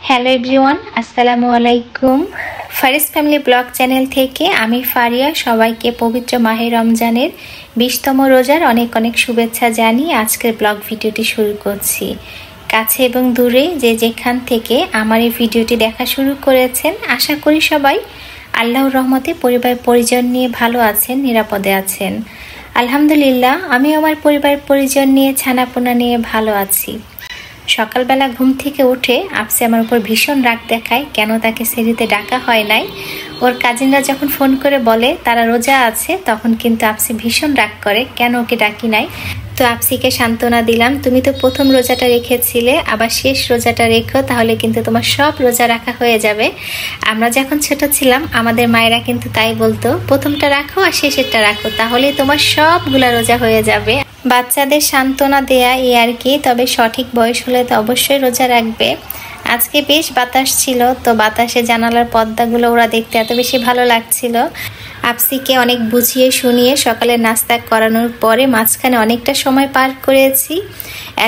Hello everyone, আসসালামু আলাইকুম। Faris family blog channel থেকে আমি ফারিয়া সবাইকে পবিত্র মাহে রমজানের 20তম রোজার অনেক অনেক শুভেচ্ছা জানিয়ে আজকের ব্লগ ভিডিওটি শুরু করছি। কাছে এবং দূরে যে যেখান থেকে আমার এই ভিডিওটি দেখা শুরু করেছেন, আশা করি সবাই আল্লাহর রহমতে পরিবার পরিজন নিয়ে ভালো আছেন, নিরাপদে আছেন। আলহামদুলিল্লাহ, আমি আমার পরিবার পরিজন নিয়ে ছানাপোনা নিয়ে ভালো আছি। সকালবেলা ঘুম থেকে উঠে আপসি আমার উপর ভীষণ রাগ দেখায়, কেন তাকে সেরিতে ডাকা হয় নাই। ওর কাজিনরা যখন ফোন করে বলে তারা রোজা আছে, তখন কিন্তু আপসি ভীষণ রাগ করে, কেন ওকে ডাকি নাই। তো আপসিকে সান্ত্বনা দিলাম, তুমি তো প্রথম রোজাটা রেখেছিলে, আবার শেষ রোজাটা রেখো, তাহলে কিন্তু তোমার সব রোজা রাখা হয়ে যাবে। আমরা যখন ছোট ছিলাম আমাদের মায়েরা কিন্তু তাই বলতো, প্রথমটা রাখো আর শেষেরটা রাখো, তাহলে তোমার সবগুলা রোজা হয়ে যাবে। বাচ্চাদের সান্ত্বনা দেয়া এই আর কি, তবে সঠিক বয়স হলে তো অবশ্যই রোজা রাখবে। আজকে বেশ বাতাস ছিল, তো বাতাসে জানালার পর্দাগুলো ওরা দেখতে এত বেশি ভালো লাগছিল। আপসিকে অনেক বুঝিয়ে শুনিয়ে সকালে নাস্তা করানোর পরে মাঝখানে অনেকটা সময় পার করেছি।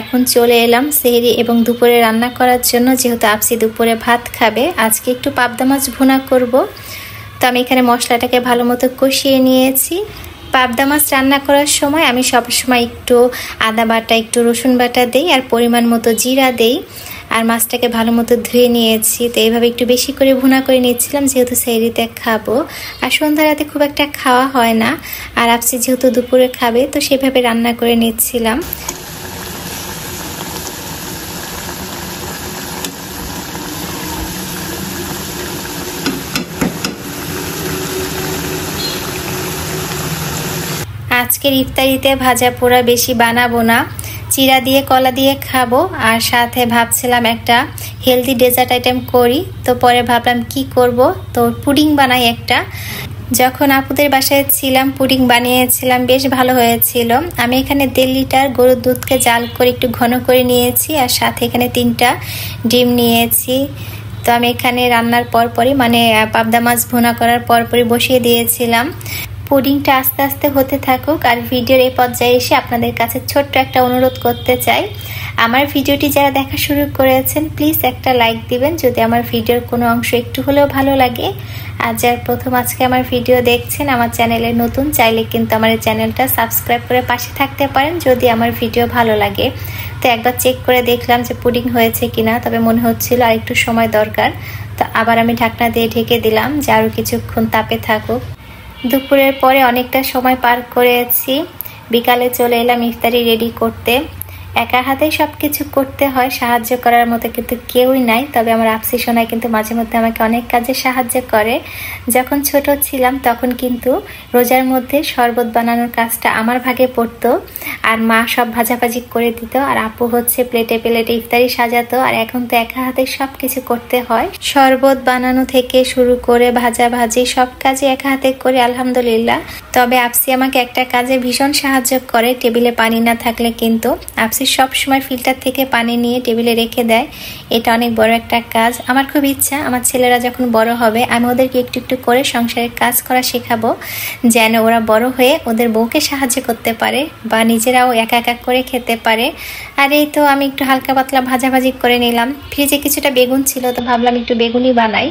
এখন চলে এলাম সেহরি এবং দুপুরে রান্না করার জন্য, যেহেতু আপসি দুপুরে ভাত খাবে। আজকে একটু পাবদা মাছ ভুনা করব, তো আমি এখানে মশলাটাকে ভালো মতো কষিয়ে নিয়েছি। পাবদা মাছ রান্না করার সময় আমি সবসময় একটু আদা বাটা, একটু রসুন বাটা দেই আর পরিমাণ মতো জিরা দেই। আর মাছটাকে ভালো মতো ধুয়ে নিয়েছি, তো এইভাবে একটু বেশি করে ভুনা করে নিচ্ছিলাম, যেহেতু সেহরিতে খাবো আর সন্ধ্যা রাতে খুব একটা খাওয়া হয় না। আর আপসি যেহেতু দুপুরে খাবে, তো সেভাবে রান্না করে নিচ্ছিলাম। আজকের ইফতারিতে ভাজা পোড়া বেশি বানাবো না, চিরা দিয়ে কলা দিয়ে খাবো। আর সাথে ভাবছিলাম একটা হেলদি ডেজার্ট আইটেম করি, তো পরে ভাবলাম কি করব, তো পুডিং বানাই একটা। যখন আপুদের বাসায় ছিলাম পুডিং বানিয়েছিলাম, বেশ ভালো হয়েছিল। আমি এখানে 1.5 লিটার গরুর দুধকে জাল করে একটু ঘন করে নিয়েছি, আর সাথে এখানে 3টা ডিম নিয়েছি। তো আমি এখানে রান্নার পরপরই মানে পাবদা মাছ ভুনা করার পরপরই বসিয়ে দিয়েছিলাম। পুডিংটা আস্তে আস্তে হতে থাকুক। আর ভিডিওর এই পর্যায়ে এসে আপনাদের কাছে ছোট্ট একটা অনুরোধ করতে চাই, আমার ভিডিওটি যারা দেখা শুরু করেছেন প্লিজ একটা লাইক দিবেন যদি আমার ভিডিওর কোনো অংশ একটু হলেও ভালো লাগে। আর যারা প্রথম আজকে আমার ভিডিও দেখছেন, আমার চ্যানেলে নতুন, চাইলে কিন্তু আমার এই চ্যানেলটা সাবস্ক্রাইব করে পাশে থাকতে পারেন যদি আমার ভিডিও ভালো লাগে। তো একবার চেক করে দেখলাম যে পুডিং হয়েছে কিনা, তবে মনে হচ্ছিল আর একটু সময় দরকার। তো আবার আমি ঢাকনা দিয়ে ঢেকে দিলাম যে আরও কিছুক্ষণ তাপে থাকুক। দুপুরের পরে অনেকটা সময় পার করেছি, বিকালে চলে এলাম ইফতারি রেডি করতে। একা হাতেই সব কিছু করতে হয়, সাহায্য করার মতো কিন্তু কেউই নাই। তবে আমার আপসি সোনাই কিন্তু মাঝে মধ্যে আমাকে অনেক কাজে সাহায্য করে। যখন ছোট ছিলাম তখন কিন্তু রোজার মধ্যে শরবত বানানোর কাজটা আমার ভাগে পড়তো, আর মা সব ভাজাভাজি করে দিত, আর আপু হচ্ছে প্লেটে প্লেটে ইফতারি সাজাতো। আর এখন তো একা হাতে সব কিছু করতে হয়, শরবত বানানো থেকে শুরু করে ভাজাভাজি সব কাজে একা হাতে করে আলহামদুলিল্লাহ। তবে আপসি আমাকে একটা কাজে ভীষণ সাহায্য করে, টেবিলে পানি না থাকলে কিন্তু আপসি সব সময় ফিল্টার থেকে পানি নিয়ে টেবিলে রেখে দেয়। এটা অনেক বড় একটা কাজ। আমার খুব ইচ্ছা আমার ছেলেরা যখন বড় হবে আমি ওদেরকে একটু একটু করে সংসারের কাজ করা শেখাবো, যেন ওরা বড় হয়ে ওদের বউকে সাহায্য করতে পারে বা নিজেরাও একা একা করে খেতে পারে। আর এই তো আমি একটু হালকা পাতলা ভাজাভাজি করে নিলাম। ফ্রিজে কিছুটা বেগুন ছিল, তো ভাবলাম একটু বেগুনি বানাই।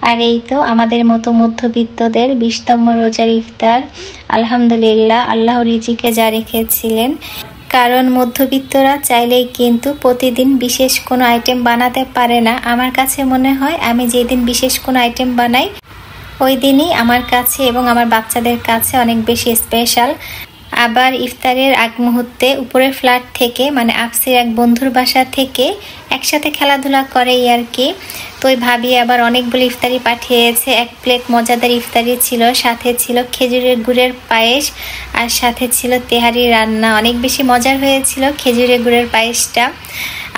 আর এই তো আমাদের মতো মধ্যবিত্তদের 20তম রোজার ইফতার। আলহামদুলিল্লাহ, আল্লাহ রিজিকে যা রেখেছিলেন। কারণ মধ্যবিত্তরা চাইলেই কিন্তু প্রতিদিন বিশেষ কোনো আইটেম বানাতে পারে না। আমার কাছে মনে হয় আমি যেদিন বিশেষ কোনো আইটেম বানাই ওই দিনই আমার কাছে এবং আমার বাচ্চাদের কাছে অনেক বেশি স্পেশাল। আবার ইফতারের আগ মুহূর্তে উপরের ফ্ল্যাট থেকে মানে আফসির এক বন্ধুর বাসা থেকে একসাথে খেলাধুলা করে আর কি। তো ওই ভাবি আবার অনেকগুলো ইফতারি পাঠিয়েছে। 1 প্লেট মজাদার ইফতারি ছিল, সাথে ছিল খেজুরের গুড়ের পায়েস, আর সাথে ছিল তেহারি রান্না। অনেক বেশি মজার হয়েছিল খেজুরের গুড়ের পায়েসটা।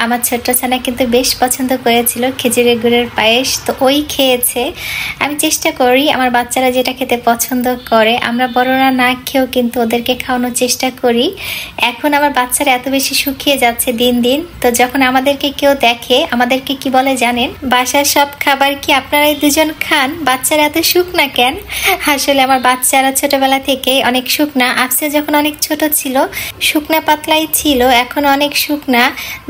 আমার ছোট্ট ছানা কিন্তু বেশ পছন্দ করেছিল খেজুরের গুড়ের পায়েস, তো ওই খেয়েছে। আমি চেষ্টা করি আমার বাচ্চারা যেটা খেতে পছন্দ করে আমরা বড়রা না খেয়েও কিন্তু ওদেরকে খাওয়ানোর চেষ্টা করি। এখন আমার বাচ্চারা এত বেশি শুকিয়ে যাচ্ছে দিন দিন, তো যখন আমাদেরকে কেউ দেখে আমাদেরকে কি বলে জানেন? বাসার সব খাবার কি আপনারাই দুজন খান? বাচ্চারা এত শুকনা কেন? আসলে আমার বাচ্চারা ছোটবেলা থেকে অনেক শুকনা। আফসে যখন অনেক ছোট ছিল শুকনা পাতলাই ছিল, এখন অনেক শুকনা।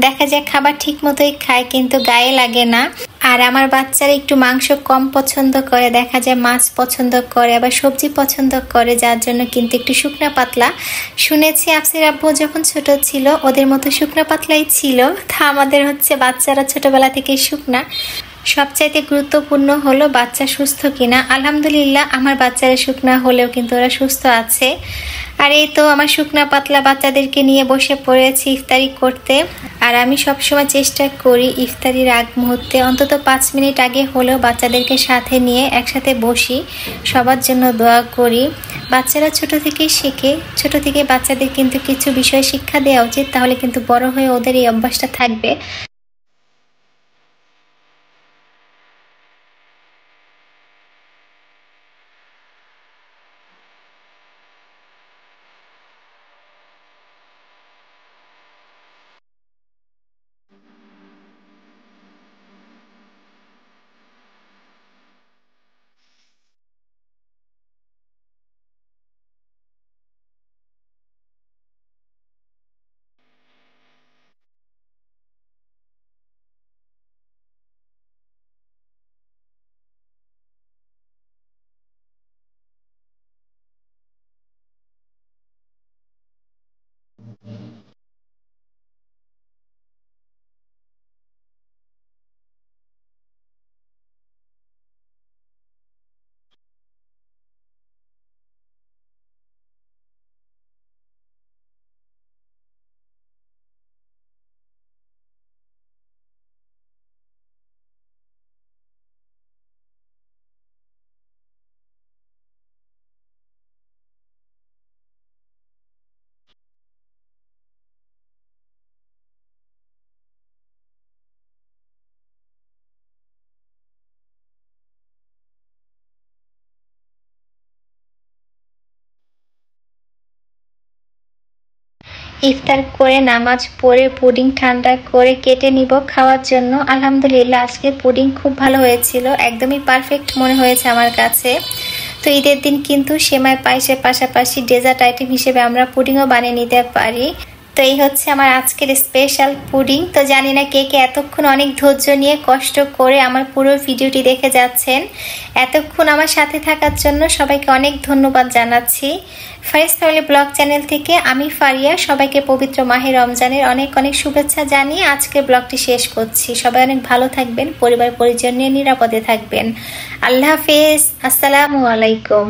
দেখা যায় খাবার ঠিক মতোই খায় কিন্তু গায়ে লাগে না। আর আমার বাচ্চারা একটু মাংস কম পছন্দ করে, দেখা যায় মাছ পছন্দ করে, আবার সবজি পছন্দ করে, যার জন্য কিন্তু একটু শুকনা পাতলা। শুনেছি আফসির আব্বু যখন ছোট ছিল ওদের মতো শুকনা পাতলাই ছিল। তা আমাদের হচ্ছে বাচ্চারা ছোটবেলা থেকে শুকনা। সবচাইতে গুরুত্বপূর্ণ হলো বাচ্চা সুস্থ কিনা। আলহামদুলিল্লাহ আমার বাচ্চারা শুকনা হলেও কিন্তু ওরা সুস্থ আছে। আর এই তো আমার শুকনা পাতলা বাচ্চাদেরকে নিয়ে বসে পড়েছি ইফতারি করতে। আর আমি সবসময় চেষ্টা করি ইফতারির আগ মুহূর্তে অন্তত 5 মিনিট আগে হলেও বাচ্চাদেরকে সাথে নিয়ে একসাথে বসি, সবার জন্য দোয়া করি। বাচ্চারা ছোট থেকেই শেখে, ছোট থেকে বাচ্চাদের কিন্তু কিছু বিষয় শিক্ষা দেওয়া উচিত, তাহলে কিন্তু বড় হয়ে ওদের এই অভ্যাসটা থাকবে। ইফতার করে নামাজ পড়ে পুডিং ঠান্ডা করে কেটে নিব খাওয়ার জন্য। আলহামদুলিল্লাহ আজকে পুডিং খুব ভালো হয়েছিল, একদমই পারফেক্ট মনে হয়েছে আমার কাছে। তো ঈদের দিন কিন্তু সেমাই পায়েসের পাশাপাশি ডেজার্ট আইটেম হিসেবে আমরা পুডিংও বানিয়ে নিতে পারি। তো এই হচ্ছে আমার আজকের স্পেশাল পুডিং। তো জানি না কে কে এতক্ষণ অনেক ধৈর্য নিয়ে কষ্ট করে আমার পুরো ভিডিওটি দেখে যাচ্ছেন। এতক্ষণ আমার সাথে থাকার জন্য সবাইকে অনেক ধন্যবাদ জানাচ্ছি। ফারিস ফ্যামিলি ব্লগ চ্যানেল থেকে আমি ফারিয়া সবাইকে পবিত্র মাহে রমজানের অনেক অনেক শুভেচ্ছা জানিয়ে আজকের ব্লগটি শেষ করছি। সবাই অনেক ভালো থাকবেন, পরিবার পরিজন নিয়ে নিরাপদে থাকবেন। আল্লাহ হাফেজ, আসসালামু আলাইকুম।